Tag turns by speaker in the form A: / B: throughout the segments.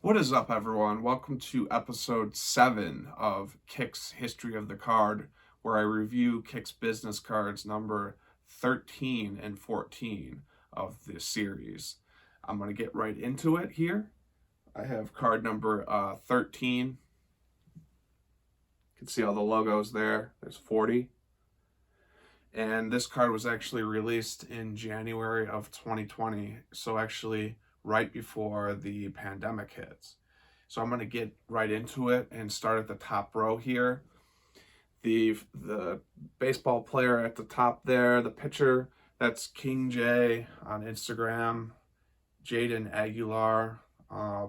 A: What is up, everyone? Welcome to episode 7 of Kick's History of the Card, where I review Kick's business cards number 13 and 14 of this series. I'm going to get right into it here. I have card number 13. You can see all the logos there. There's 40. And this card was actually released in January of 2020, so actually right before the pandemic hits. So I'm going to get right into it and start at the top row here. The baseball player at the top there, the pitcher, that's King J on Instagram, Jayden Aguilar. I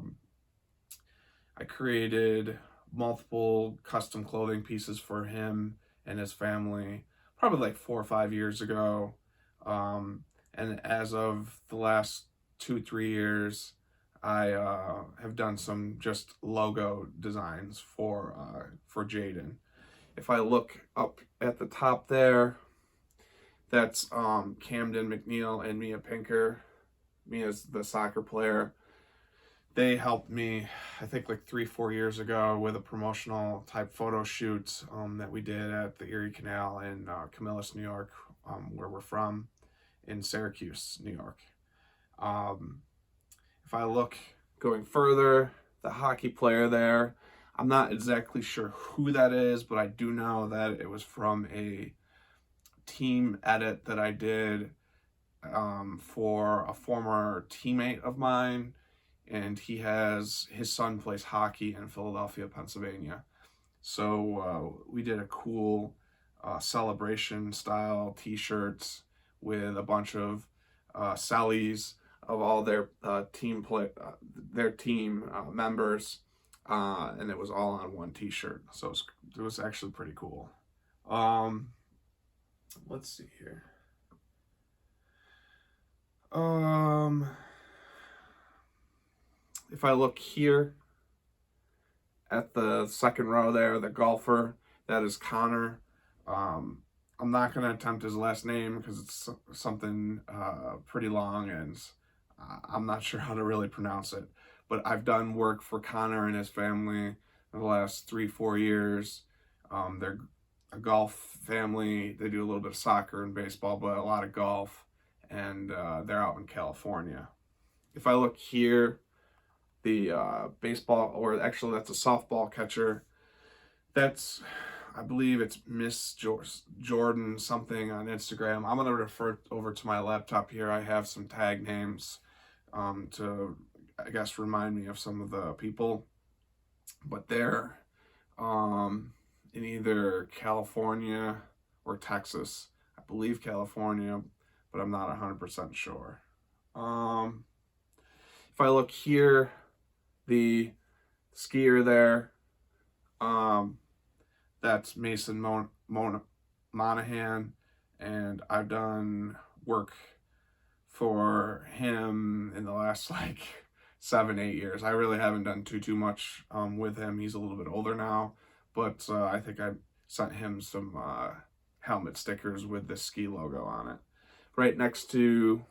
A: created multiple custom clothing pieces for him and his family probably like 4 or 5 years ago. And as of the last 2-3 years, I have done some just logo designs for Jayden. If I look up at the top there, that's Camden McNeil and Mia Pinker. Mia's the soccer player. They helped me, I think, like 3-4 years ago with a promotional type photo shoot that we did at the Erie Canal in Camillus, New York, where we're from, in Syracuse, New York. If I look going further, the hockey player there, I'm not exactly sure who that is, but I do know that it was from a team edit that I did for a former teammate of mine, and his son plays hockey in Philadelphia, Pennsylvania. So we did a cool celebration style t-shirts with a bunch of sellies of all their team members, and it was all on one t-shirt. So it was actually pretty cool. Let's see here. If I look here at the second row there, the golfer, that is Connor. I'm not going to attempt his last name because it's something pretty long and I'm not sure how to really pronounce it. But I've done work for Connor and his family in the last 3-4 years. They're a golf family. They do a little bit of soccer and baseball, but a lot of golf. And they're out in California. If I look here, the baseball, or actually that's a softball catcher. That's, I believe it's Miss Jordan something on Instagram. I'm going to refer over to my laptop here. I have some tag names to, I guess, remind me of some of the people. But they're in either California or Texas. I believe California, but I'm not 100% sure. If I look here, the skier there, that's Mason Monahan, and I've done work for him in the last like 7-8 years. I really haven't done too much with him. He's a little bit older now, but I think I sent him some helmet stickers with the ski logo on it. Right next to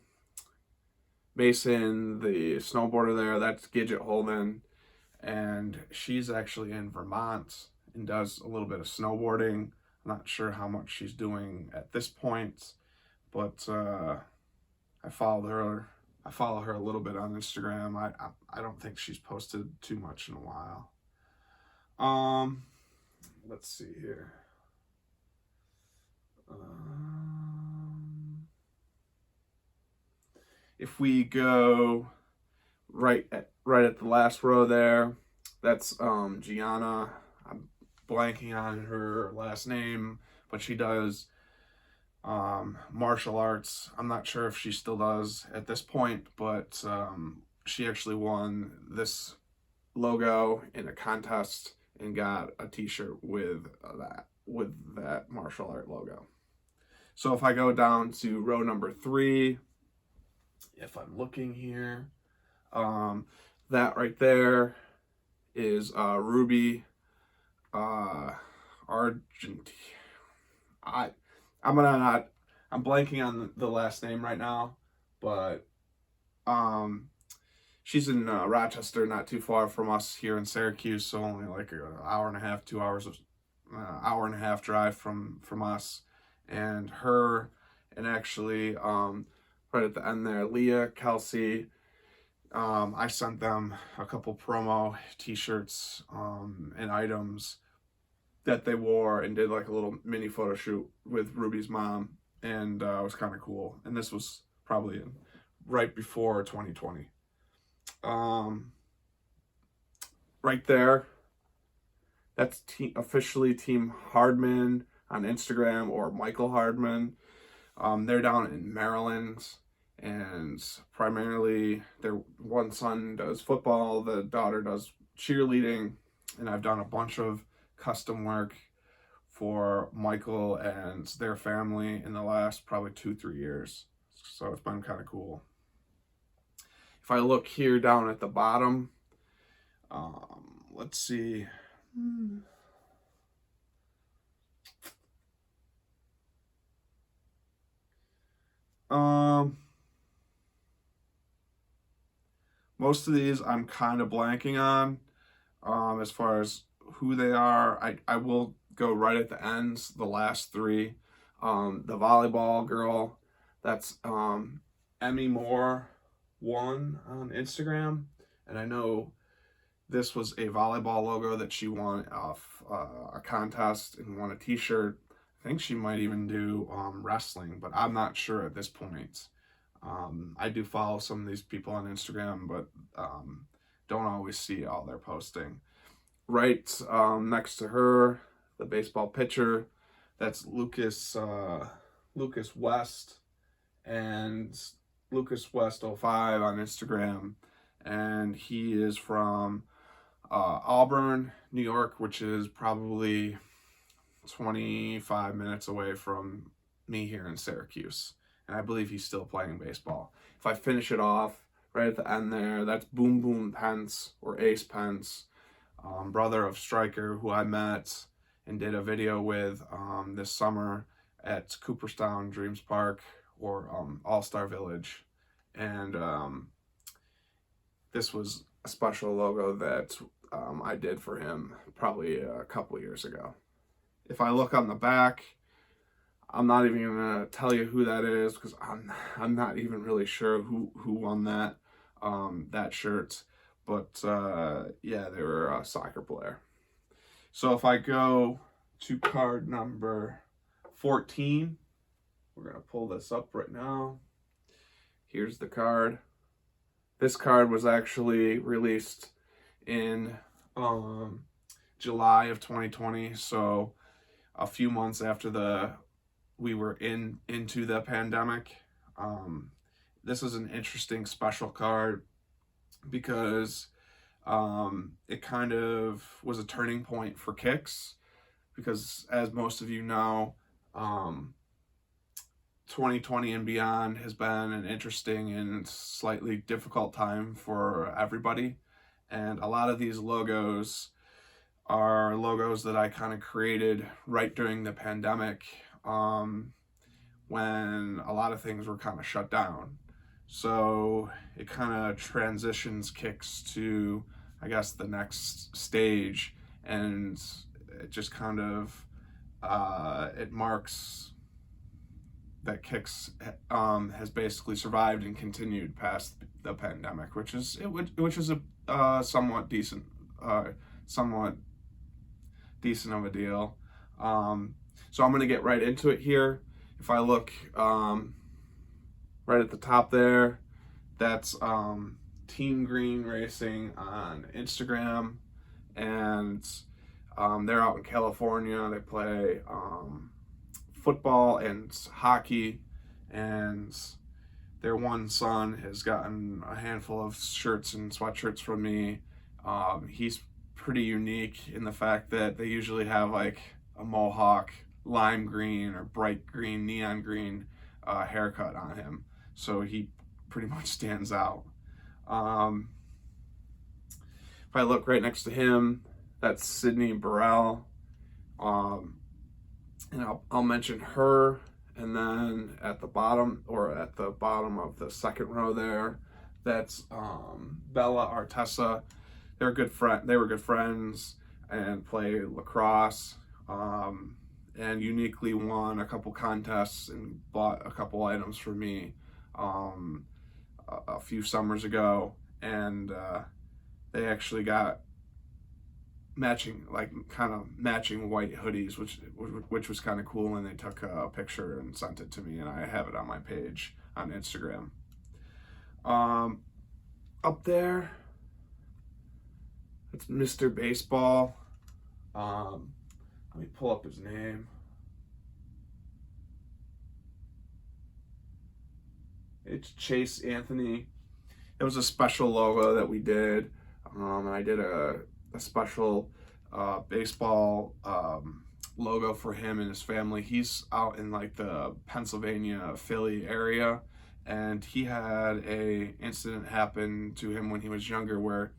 A: Mason, the snowboarder there, that's Gidget Holden, and she's actually in Vermont and does a little bit of snowboarding. I'm not sure how much she's doing at this point, but I follow her a little bit on Instagram. I don't think she's posted too much in a while. Let's see here. If we go right at the last row there, that's Gianna. I'm blanking on her last name, but she does martial arts. I'm not sure if she still does at this point, but she actually won this logo in a contest and got a t-shirt with that martial art logo. So if I go down to row number 3, if I'm looking here, that right there is Ruby Argent. I'm blanking on the last name right now, but she's in Rochester, not too far from us here in Syracuse, so only like an hour and a half, 2 hours, hour and a half drive from us. And her, and actually, right at the end there, Leah, Kelsey, I sent them a couple promo t-shirts and items that they wore, and did like a little mini photo shoot with Ruby's mom, and it was kind of cool. And this was probably right before 2020. Right there, that's officially Team Hardman on Instagram, or Michael Hardman. They're down in Maryland, and primarily their one son does football, the daughter does cheerleading, and I've done a bunch of custom work for Michael and their family in the last probably 2-3 years. So it's been kind of cool. If I look here down at the bottom, let's see. Most of these I'm kind of blanking on, as far as who they are. I will go right at the ends, the last three. The volleyball girl, that's Emmy Moore 1 on Instagram, and I know this was a volleyball logo that she won off a contest and won a t-shirt. I think she might even do wrestling, but I'm not sure at this point. I do follow some of these people on Instagram, but don't always see all their posting. Right next to her, the baseball pitcher, that's Lucas West, and Lucas West 05 on Instagram, and he is from Auburn, New York, which is probably 25 minutes away from me here in Syracuse. And I believe he's still playing baseball. If I finish it off right at the end there, that's Boom Boom Pence, or Ace Pence, brother of Striker, who I met and did a video with this summer at Cooperstown Dreams Park, or All-Star Village. And this was a special logo that I did for him probably a couple years ago. If I look on the back, I'm not even gonna tell you who that is, because I'm not even really sure who won that shirt. But yeah, they were a soccer player. So if I go to card number 14, we're gonna pull this up right now. Here's the card. This card was actually released in July of 2020, so a few months after we were into the pandemic. This is an interesting special card because it kind of was a turning point for kicks, because as most of you know, 2020 and beyond has been an interesting and slightly difficult time for everybody. And a lot of these logos are logos that I kind of created right during the pandemic, when a lot of things were kind of shut down. So it kind of transitions kicks to, I guess, the next stage, and it just kind of it marks that kicks has basically survived and continued past the pandemic, which is a somewhat decent of a deal. So I'm gonna get right into it here. If I look right at the top there, that's Team Green Racing on Instagram, and they're out in California. They play football and hockey, and their one son has gotten a handful of shirts and sweatshirts from me. He's pretty unique in the fact that they usually have like a mohawk, lime green or bright green, neon green haircut on him, so he pretty much stands out. If I look right next to him, that's Sydney Burrell, and I'll mention her, and then at the bottom of the second row there, That's Bella Artesa. They were good friends and play lacrosse. And uniquely won a couple contests and bought a couple items for me a few summers ago. And they actually got matching, like kind of matching white hoodies, which was kind of cool. And they took a picture and sent it to me, and I have it on my page on Instagram. Up there, it's Mr. Baseball. Let me pull up his name. It's Chase Anthony. It was a special logo that we did, and I did a special baseball logo for him and his family. He's out in like the Pennsylvania, Philly area, and he had a incident happen to him when he was younger where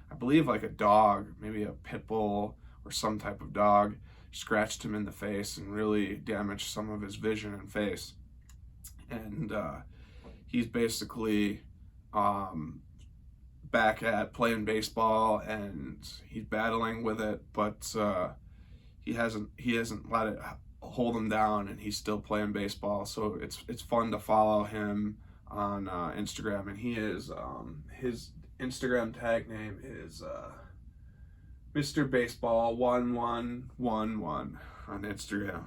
A: I believe like a dog, maybe a pit bull or some type of dog, scratched him in the face and really damaged some of his vision and face. And he's basically back at playing baseball, and he's battling with it, but he hasn't let it hold him down, and he's still playing baseball. So it's fun to follow him on Instagram, and he is his Instagram tag name is Mr. Baseball 1111 on Instagram.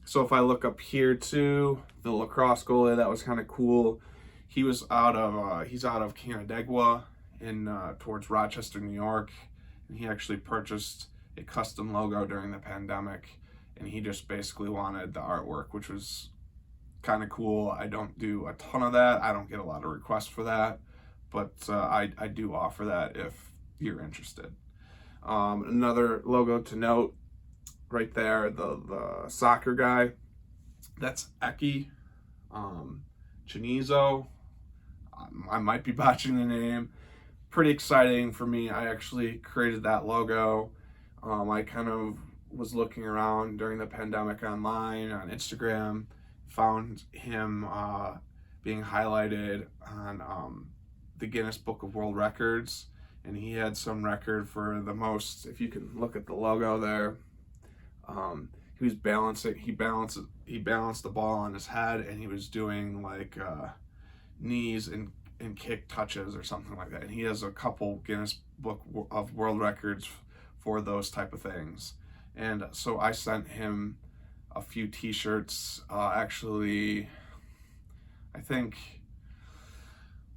A: So if I look up here too, the lacrosse goalie, that was kind of cool. He's out of Canandaigua in towards Rochester, New York, and he actually purchased a custom logo during the pandemic, and he just basically wanted the artwork, which was kind of cool. I don't do a ton of that. I don't get a lot of requests for that, but I do offer that if you're interested. Another logo to note right there, the soccer guy, that's Eki Chinizo. I might be botching the name. Pretty exciting for me. I actually created that logo. I kind of was looking around during the pandemic online on Instagram, found him being highlighted on the Guinness Book of World Records, and he had some record for the most. If you can look at the logo there, he was balancing. He balanced the ball on his head, and he was doing like knees and kick touches or something like that. And he has a couple Guinness Book of World Records for those type of things. And so I sent him a few t-shirts, actually, I think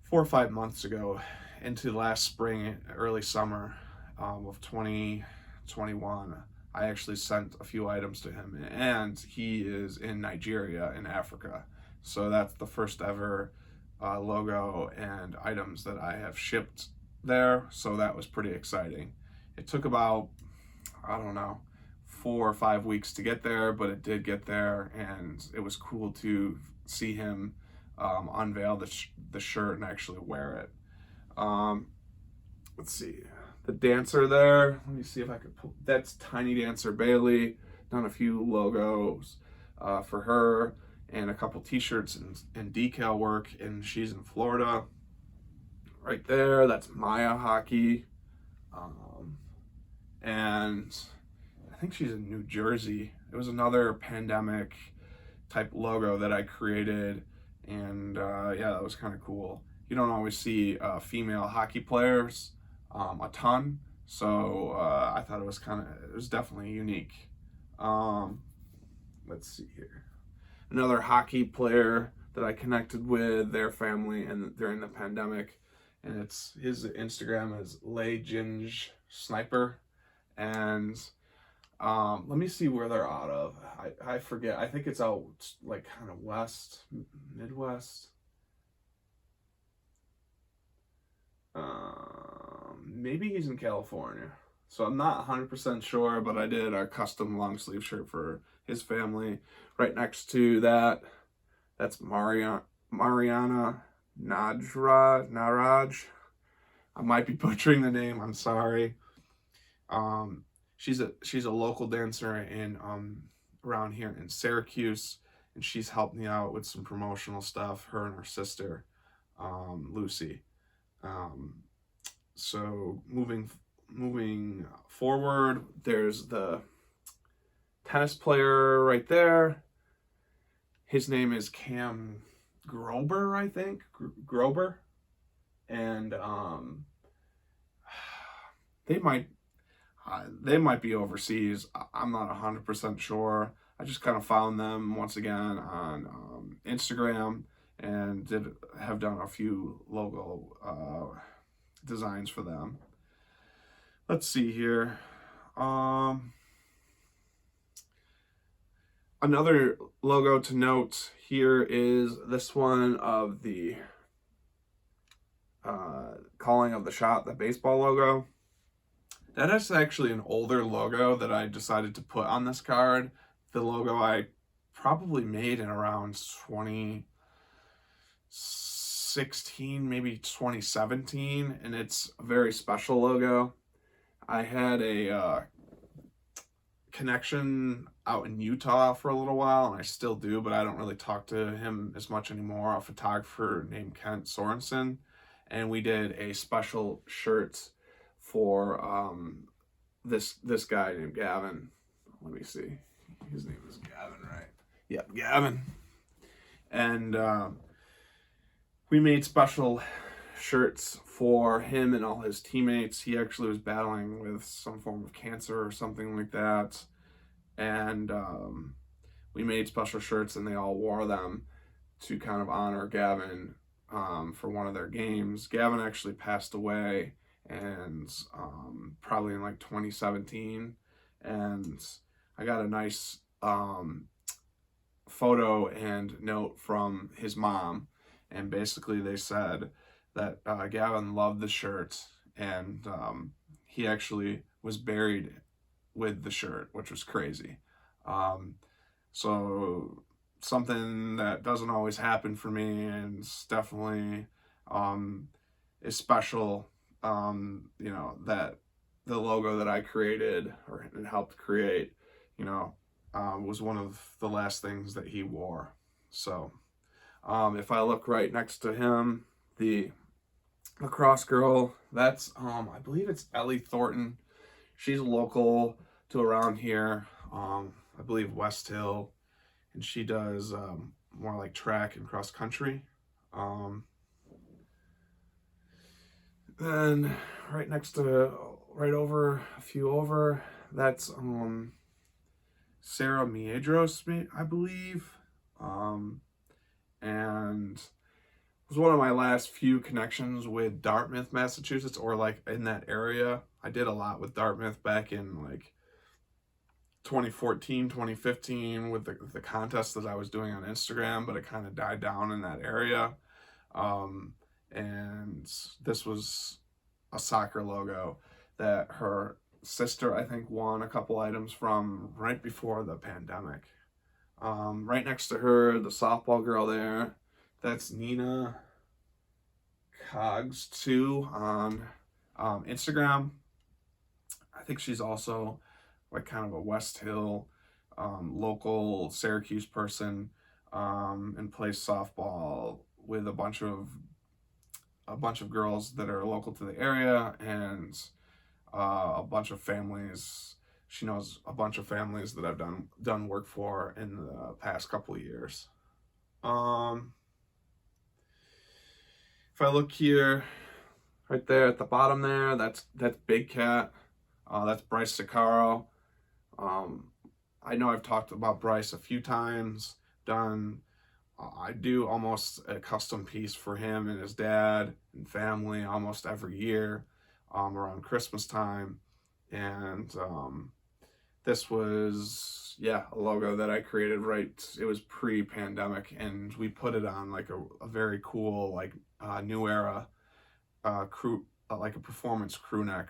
A: 4 or 5 months ago, into last spring, early summer of 2021. I actually sent a few items to him, and he is in Nigeria, in Africa. So that's the first ever logo and items that I have shipped there. So that was pretty exciting. It took about, I don't know, 4 or 5 weeks to get there, but it did get there, and it was cool to see him unveil the shirt and actually wear it. Let's see. The dancer there, let me see if I could pull, that's Tiny Dancer Bailey. Done a few logos for her and a couple t-shirts and decal work, and she's in Florida. Right there, that's Maya Hockey. And I think she's in New Jersey. It was another pandemic type logo that I created, and yeah, that was kind of cool. You don't always see female hockey players a ton, so I thought it was definitely unique. Let's see here. Another hockey player that I connected with, their family, and during the pandemic, and his Instagram is Ginge Sniper, and let me see where they're out of. I forget. I think it's out like kind of west, Midwest. Maybe he's in California. So I'm not 100% sure, but I did a custom long sleeve shirt for his family. Right next to that, that's Mariana Naraj. I might be butchering the name. I'm sorry. She's a local dancer in around here in Syracuse, and she's helped me out with some promotional stuff. Her and her sister. Lucy. So moving forward, there's the tennis player right there. His name is Cam Grober, I think. Grober. And they might be overseas. I'm not 100% sure. I just kind of found them once again on Instagram and have done a few logo designs for them. Let's see here. Another logo to note here is this one of the calling of the shot, the baseball logo. That is actually an older logo that I decided to put on this card. The logo I probably made in around 2016, maybe 2017, and it's a very special logo. I had a connection out in Utah for a little while, and I still do, but I don't really talk to him as much anymore, a photographer named Kent Sorensen, and we did a special shirt for this guy named Gavin. Let me see. His name is Gavin, right? Yep, Gavin. And we made special shirts for him and all his teammates. He actually was battling with some form of cancer or something like that. And we made special shirts, and they all wore them to kind of honor Gavin for one of their games. Gavin actually passed away, and probably in like 2017, and I got a nice photo and note from his mom, and basically they said that Gavin loved the shirt, and he actually was buried with the shirt, which was crazy. So something that doesn't always happen for me, and it's definitely is special. That the logo that I created and helped create, was one of the last things that he wore. So if I look right next to him, the lacrosse girl, that's I believe it's Ellie Thornton. She's local to around here, I believe West Hill, and she does more like track and cross country. Then right next to, right over, a few over, that's Sarah Miegros, I believe. And it was one of my last few connections with Dartmouth, Massachusetts, or like in that area. I did a lot with Dartmouth back in like 2014, 2015 with the contest that I was doing on Instagram, but it kind of died down in that area. And this was a soccer logo that her sister, I think, won a couple items from right before the pandemic. Right next to her, the softball girl there, that's Nina Cogs2 on Instagram. I think she's also like kind of a West Hill local Syracuse person, and plays softball with a bunch of girls that are local to the area, and a bunch of families. She knows a bunch of families that I've done work for in the past couple of years. If I look here, right there at the bottom there, that's Big Cat. That's Bryce Saccaro. I know I've talked about Bryce a few times. I do almost a custom piece for him and his dad and family almost every year around Christmas time. And this was, a logo that I created it was pre-pandemic, and we put it on like a very cool, like new era crew, like a performance crew neck.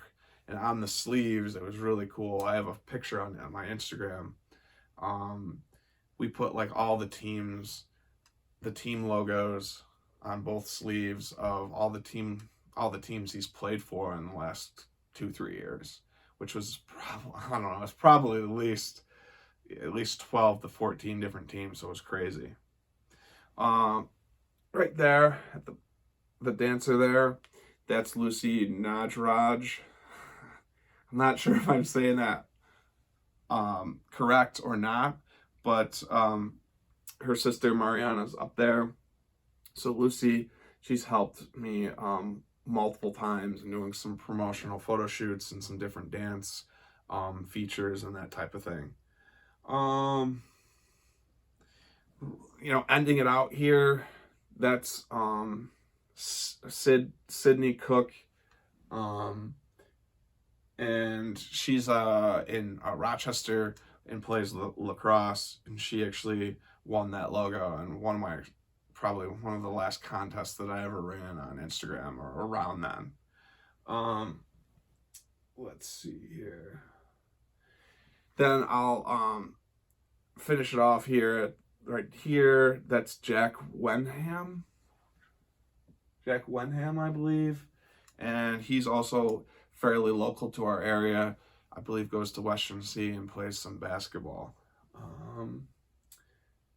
A: And on the sleeves, it was really cool. I have a picture on my Instagram. We put like all the team logos on both sleeves of all the teams he's played for in the last 2-3 years, which was it's probably at least 12 to 14 different teams. So it was crazy. Right there the dancer there, that's Lucy Najraj. I'm not sure if I'm saying that correct or not, but her sister Mariana's up there. So Lucy, she's helped me multiple times in doing some promotional photo shoots and some different dance features and that type of thing. Ending it out here, that's Sydney Cook, and she's in Rochester and plays lacrosse, and she actually won that logo and probably one of the last contests that I ever ran on Instagram or around then. Let's see here. Then I'll finish it off here. Right here, that's Jack Wentham. Jack Wentham, I believe. And he's also fairly local to our area. I believe goes to Western C and plays some basketball.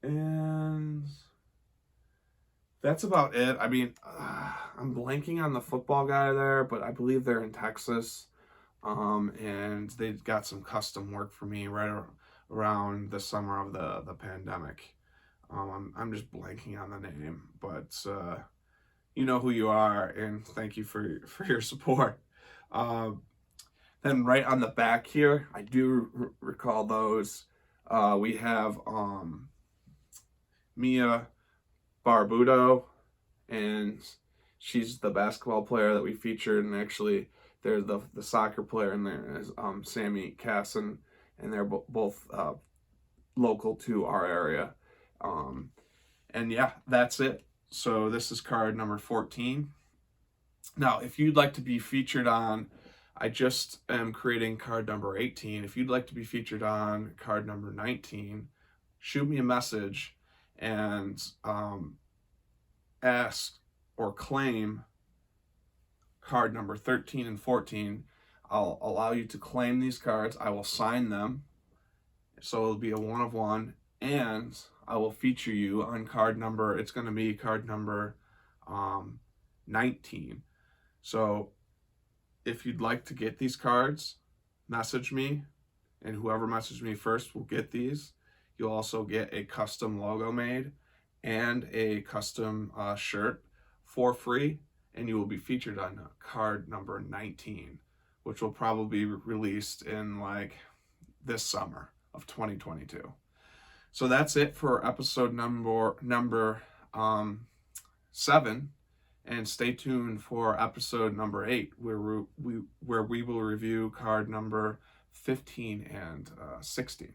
A: And that's about it. I mean, I'm blanking on the football guy there, but I believe they're in Texas. And they got some custom work for me right around the summer of the pandemic. I'm just blanking on the name, but you know who you are, and thank you for your support. Then right on the back here, I do recall those. We have Mia Barbudo, and she's the basketball player that we featured, and actually there's the soccer player in there is Sammy Casson, and they're both local to our area. And yeah, that's it. So this is card number 14. Now, if you'd like to be featured on, I just am creating card number 18. If you'd like to be featured on card number 19, shoot me a message and ask or claim card number 13 and 14. I'll allow you to claim these cards. I will sign them. So it'll be a 1 of 1, and I will feature you on it's going to be card number 19. So if you'd like to get these cards, message me, and whoever messaged me first will get these. You'll also get a custom logo made and a custom shirt for free, and you will be featured on card number 19, which will probably be released in like this summer of 2022. So that's it for episode number 7, and stay tuned for episode number 8, where we will review card number 15 and 16.